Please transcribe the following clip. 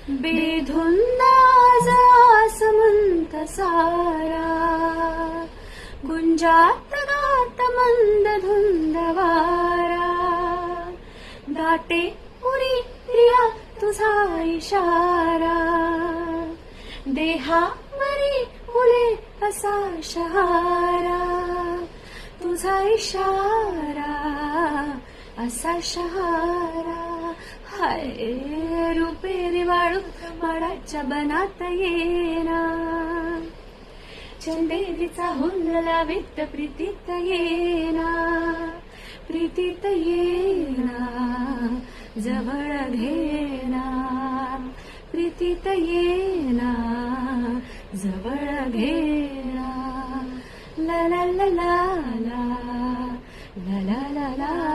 बेधुंदा समंत सारा गुंजात गात मंद धुंद वारा दाटे उरी प्रिया तुझा इशारा देहावरी फुले असा शहारा तुझा इशारा असा शहारा हाय रुपेरी वाळू माडाच्या बनात येना चंदेरीचा हुंदला वित्त प्रीतीत येना प्रीतीत येना जवळ घेना प्रीतीत येना जवळ घेना ला ला ला ला ला ला ला ला